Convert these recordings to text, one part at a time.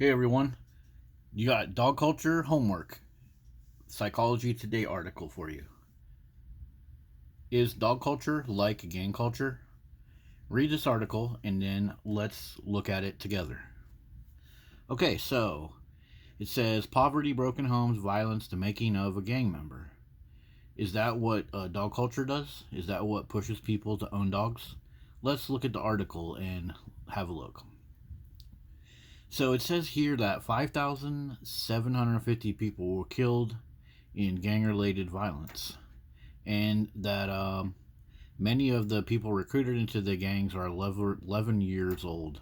Hey everyone, you got dog culture homework, Psychology Today article for you. Is dog culture like gang culture? Read this article and then let's look at it together. Okay, so it says poverty, broken homes, violence, the making of a gang member. Is that what dog culture does? Is that what pushes people to own dogs? Let's look at the article and have a look. So it says here that 5,750 people were killed in gang related violence, and that many of the people recruited into the gangs are 11 years old.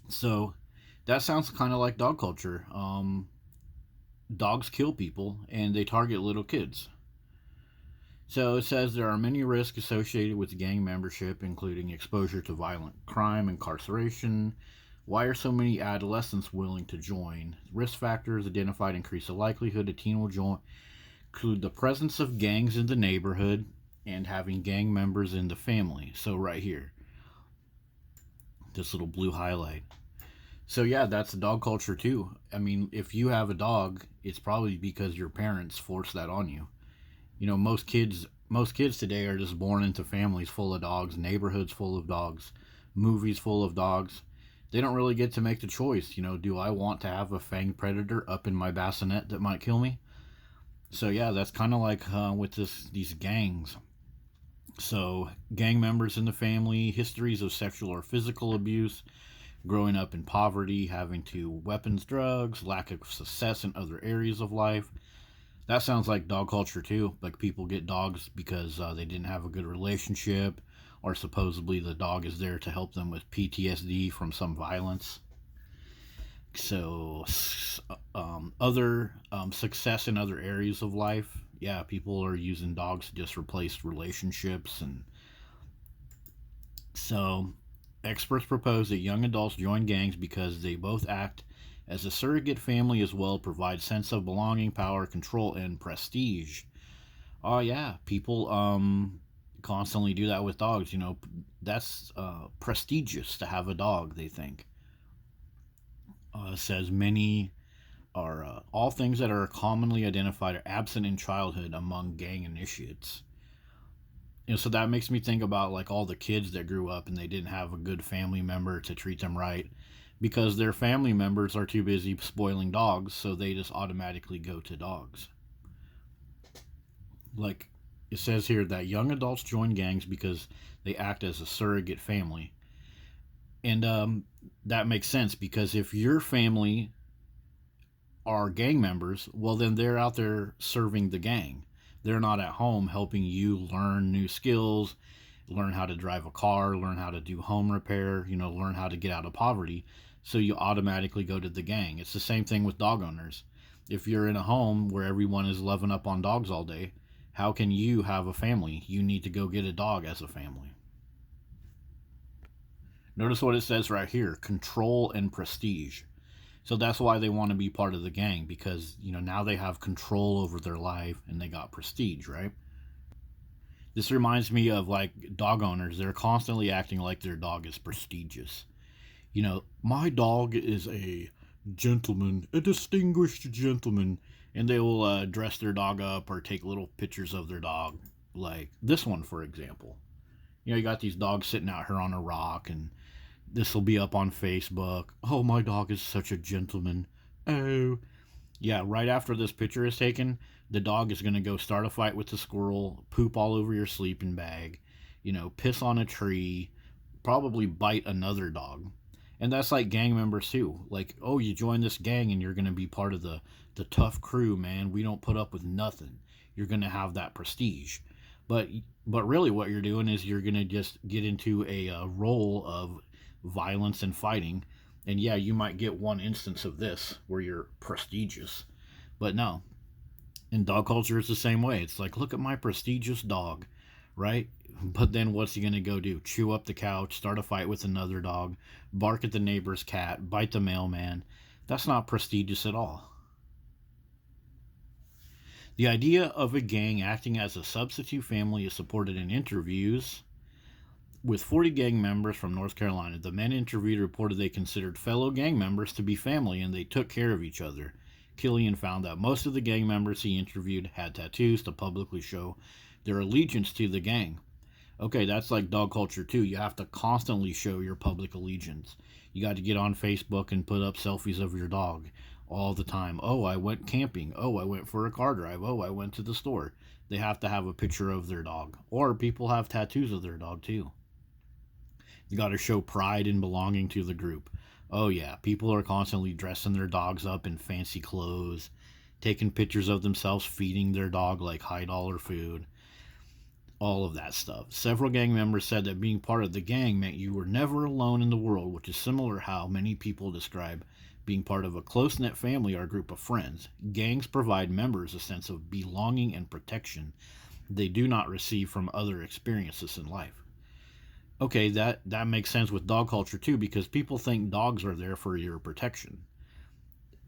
So that sounds kind of like dog culture. Dogs kill people and they target little kids. So it says there are many risks associated with gang membership, including exposure to violent crime, incarceration. Why are so many adolescents willing to join? Risk factors identified increase the likelihood a teen will join include the presence of gangs in the neighborhood and having gang members in the family. So right here, this little blue highlight. So yeah, that's dog culture too. I mean, if you have a dog, it's probably because your parents forced that on you. You know, most kids today are just born into families full of dogs, neighborhoods full of dogs, movies full of dogs. They don't really get to make the choice. You know, do I want to have a fanged predator up in my bassinet that might kill me? So yeah, that's kind of like with these gangs. So gang members in the family, histories of sexual or physical abuse, growing up in poverty, having to weapons, drugs, lack of success in other areas of life. That sounds like dog culture too. Like people get dogs because they didn't have a good relationship, or supposedly the dog is there to help them with PTSD from some violence. So, other success in other areas of life. Yeah, people are using dogs to just replace relationships, and so experts propose that young adults join gangs because they both act as a surrogate family as well, provide sense of belonging, power, control, and prestige. Oh yeah, people constantly do that with dogs. You know, that's prestigious to have a dog. They think says many are all things that are commonly identified are absent in childhood among gang initiates. You know, so that makes me think about like all the kids that grew up and they didn't have a good family member to treat them right because their family members are too busy spoiling dogs, so they just automatically go to dogs. Like it says here that young adults join gangs because they act as a surrogate family. And that makes sense because if your family are gang members, well, then they're out there serving the gang. They're not at home helping you learn new skills, learn how to drive a car, learn how to do home repair, you know, learn how to get out of poverty. So you automatically go to the gang. It's the same thing with dog owners. If you're in a home where everyone is loving up on dogs all day, how can you have a family? You need to go get a dog as a family. Notice what it says right here: control and prestige. So that's why they want to be part of the gang because, you know, now they have control over their life and they got prestige, right? This reminds me of like dog owners. They're constantly acting like their dog is prestigious. You know, my dog is a gentleman, a distinguished gentleman, and they will dress their dog up or take little pictures of their dog. Like this one, for example. You know, you got these dogs sitting out here on a rock, and this will be up on Facebook. Oh, my dog is such a gentleman. Oh, yeah, right after this picture is taken, the dog is going to go start a fight with the squirrel, poop all over your sleeping bag, you know, piss on a tree, probably bite another dog. And that's like gang members too. Like, oh, you join this gang and you're going to be part of the tough crew, man. We don't put up with nothing. You're going to have that prestige. But but really what you're doing is you're going to just get into a role of violence and fighting. And yeah, you might get one instance of this where you're prestigious. But no, in dog culture, it's the same way. It's like, look at my prestigious dog, right? But then what's he going to go do? Chew up the couch, start a fight with another dog, bark at the neighbor's cat, bite the mailman. That's not prestigious at all. The idea of a gang acting as a substitute family is supported in interviews. With 40 gang members from North Carolina, the men interviewed reported they considered fellow gang members to be family and they took care of each other. Killian found that most of the gang members he interviewed had tattoos to publicly show their allegiance to the gang. Okay, that's like dog culture too. You have to constantly show your public allegiance. You got to get on Facebook and put up selfies of your dog all the time. Oh, I went camping. Oh, I went for a car drive. Oh, I went to the store. They have to have a picture of their dog. Or people have tattoos of their dog too. You got to show pride in belonging to the group. Oh, yeah, people are constantly dressing their dogs up in fancy clothes, taking pictures of themselves feeding their dog like high dollar food, all of that stuff. Several gang members said that being part of the gang meant you were never alone in the world, which is similar how many people describe being part of a close-knit family or group of friends. Gangs provide members a sense of belonging and protection they do not receive from other experiences in life. Okay, that makes sense with dog culture too, because people think dogs are there for your protection.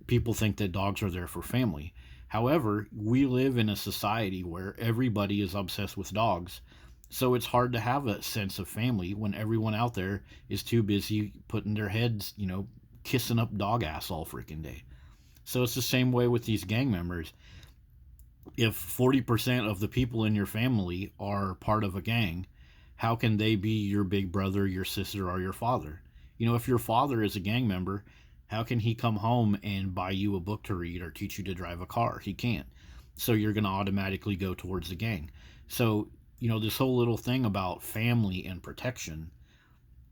People think that dogs are there for family. However, we live in a society where everybody is obsessed with dogs, so it's hard to have a sense of family when everyone out there is too busy putting their heads, kissing up dog ass all freaking day. So it's the same way with these gang members. If 40% of the people in your family are part of a gang, how can they be your big brother, your sister, or your father? If your father is a gang member, how can he come home and buy you a book to read or teach you to drive a car? He can't. So you're going to automatically go towards the gang. So, this whole little thing about family and protection,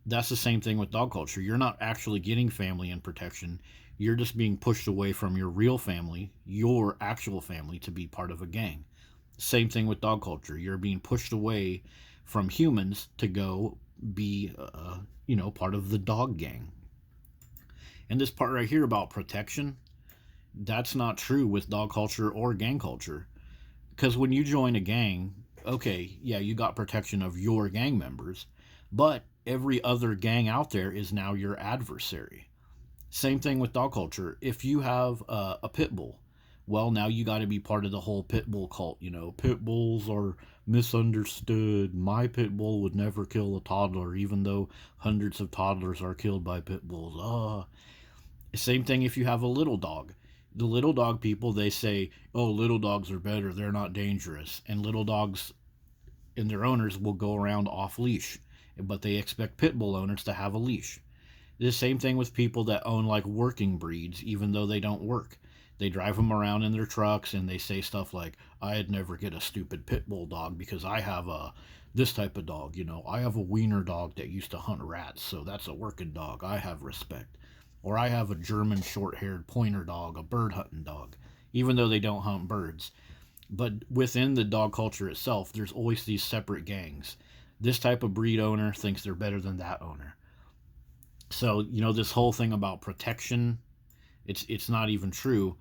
that's the same thing with dog culture. You're not actually getting family and protection. You're just being pushed away from your real family, your actual family, to be part of a gang. Same thing with dog culture. You're being pushed away from humans to go be, part of the dog gang. And this part right here about protection, that's not true with dog culture or gang culture. Because when you join a gang, okay, yeah, you got protection of your gang members, but every other gang out there is now your adversary. Same thing with dog culture. If you have a pit bull, well, now you got to be part of the whole pit bull cult. Pit bulls are misunderstood. My pit bull would never kill a toddler, even though hundreds of toddlers are killed by pit bulls. Same thing if you have a little dog. The little dog people, they say, oh, little dogs are better. They're not dangerous. And little dogs and their owners will go around off leash, but they expect pit bull owners to have a leash. The same thing with people that own like working breeds, even though they don't work. They drive them around in their trucks and they say stuff like, I'd never get a stupid pit bull dog because I have this type of dog. I have a wiener dog that used to hunt rats, so that's a working dog. I have respect. Or I have a German short-haired pointer dog, a bird hunting dog, even though they don't hunt birds. But within the dog culture itself, there's always these separate gangs. This type of breed owner thinks they're better than that owner. So, this whole thing about protection, it's not even true.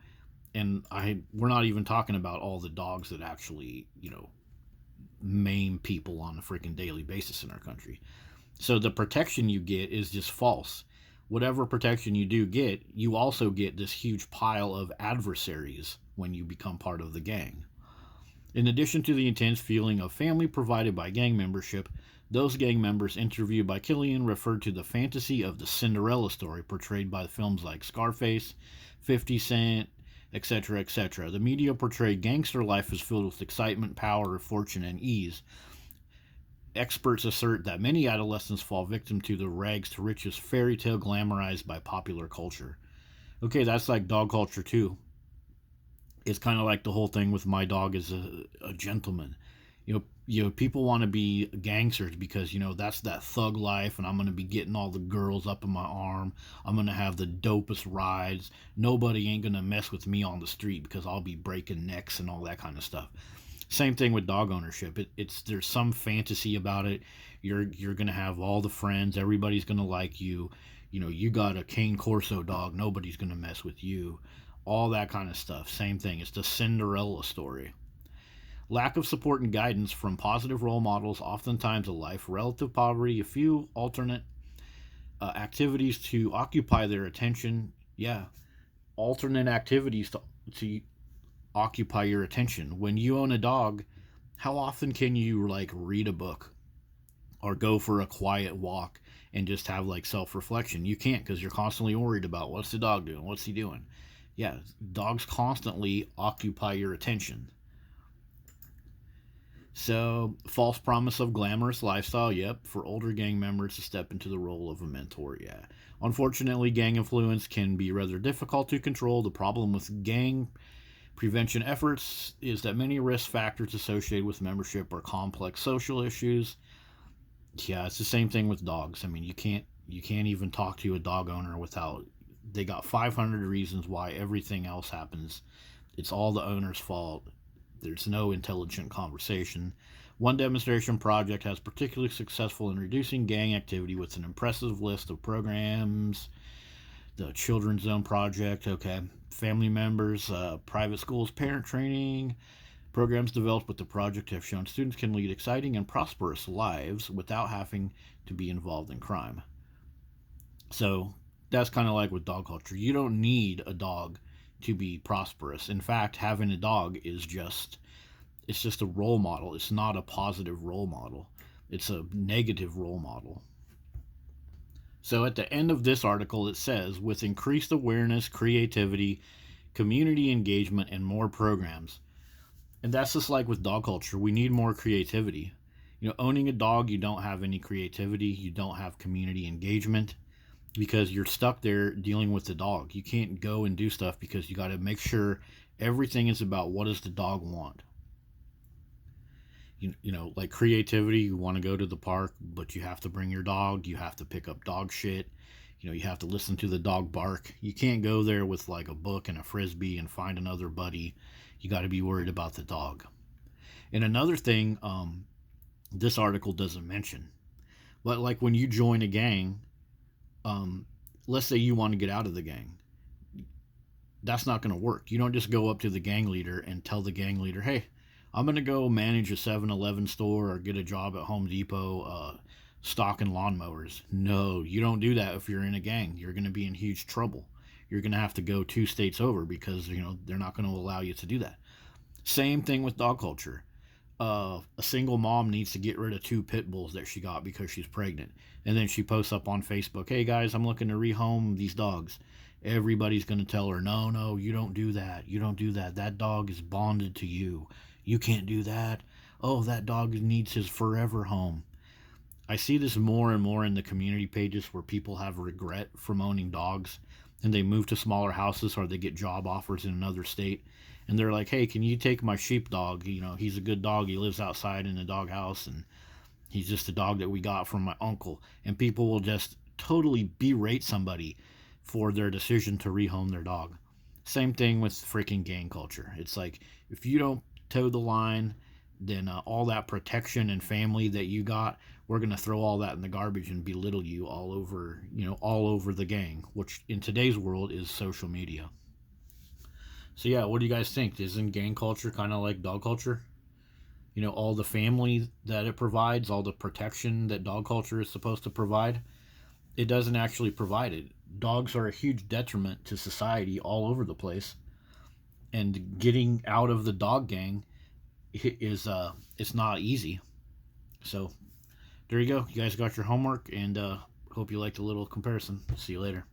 And we're not even talking about all the dogs that actually, maim people on a freaking daily basis in our country. So the protection you get is just false. Whatever protection you do get, you also get this huge pile of adversaries when you become part of the gang. In addition to the intense feeling of family provided by gang membership, those gang members interviewed by Killian referred to the fantasy of the Cinderella story portrayed by films like Scarface, 50 Cent, etc., etc. The media portrayed gangster life as filled with excitement, power, fortune, and ease. Experts assert that many adolescents fall victim to the rags to riches fairy tale glamorized by popular culture. Okay, that's like dog culture too. It's kind of like the whole thing with my dog is a gentleman. People want to be gangsters because, that's that thug life, and I'm going to be getting all the girls up in my arm. I'm going to have the dopest rides. Nobody ain't going to mess with me on the street because I'll be breaking necks and all that kind of stuff. Same thing with dog ownership. There's some fantasy about it. You're going to have all the friends. Everybody's going to like you. You got a Cane Corso dog. Nobody's going to mess with you. All that kind of stuff. Same thing. It's the Cinderella story. Lack of support and guidance from positive role models, oftentimes a life, relative poverty, a few alternate activities to occupy their attention. Yeah, alternate activities to occupy your attention. When you own a dog, how often can you read a book? or go for a quiet walk and just have like self-reflection. You can't, because you're constantly worried about what's the dog doing, what's he doing. Yeah, dogs constantly occupy your attention. So, false promise of glamorous lifestyle, yep, for older gang members to step into the role of a mentor, yeah. Unfortunately, gang influence can be rather difficult to control. The problem with gang prevention efforts is that many risk factors associated with membership are complex social issues. Yeah, it's the same thing with dogs. I mean, you can't even talk to a dog owner without they got 500 reasons why everything else happens. It's all the owner's fault. There's no intelligent conversation. One demonstration project has particularly successful in reducing gang activity with an impressive list of programs. The Children's Zone Project, okay. Family members, private schools, parent training. Programs developed with the project have shown students can lead exciting and prosperous lives without having to be involved in crime. So that's kind of like with dog culture. You don't need a dog to be prosperous. In fact, having a dog is just a role model. It's not a positive role model. It's a negative role model. So at the end of this article, it says with increased awareness, creativity, community engagement, and more programs. And that's just like with dog culture. We need more creativity. Owning a dog, you don't have any creativity, you don't have community engagement because you're stuck there dealing with the dog. You can't go and do stuff because you got to make sure everything is about what does the dog want. Like creativity, you want to go to the park, but you have to bring your dog, you have to pick up dog shit, you have to listen to the dog bark. You can't go there with like a book and a frisbee and find another buddy. You got to be worried about the dog. And another thing, this article doesn't mention, but like when you join a gang, let's say you want to get out of the gang, that's not going to work. You don't just go up to the gang leader and tell the gang leader, hey, I'm going to go manage a 7-Eleven store or get a job at Home Depot stocking lawnmowers. No, you don't do that if you're in a gang. You're going to be in huge trouble. You're going to have to go 2 states over because, they're not going to allow you to do that. Same thing with dog culture. A single mom needs to get rid of 2 pit bulls that she got because she's pregnant. And then she posts up on Facebook, hey guys, I'm looking to rehome these dogs. Everybody's going to tell her, no, you don't do that. You don't do that. That dog is bonded to you. You can't do that. Oh, that dog needs his forever home. I see this more and more in the community pages where people have regret from owning dogs and they move to smaller houses or they get job offers in another state and they're like, hey, can you take my sheepdog? He's a good dog. He lives outside in the doghouse and he's just a dog that we got from my uncle. And people will just totally berate somebody for their decision to rehome their dog. Same thing with freaking gang culture. It's like, if you don't toe the line, then all that protection and family that you got, we're going to throw all that in the garbage and belittle you all over the gang, which in today's world is social media. So yeah, what do you guys think? Isn't gang culture kind of like dog culture? All the family that it provides, all the protection that dog culture is supposed to provide, it doesn't actually provide it. Dogs are a huge detriment to society all over the place. And getting out of the dog gang is it's not easy. So there you go. You guys got your homework, and hope you liked the little comparison. See you later.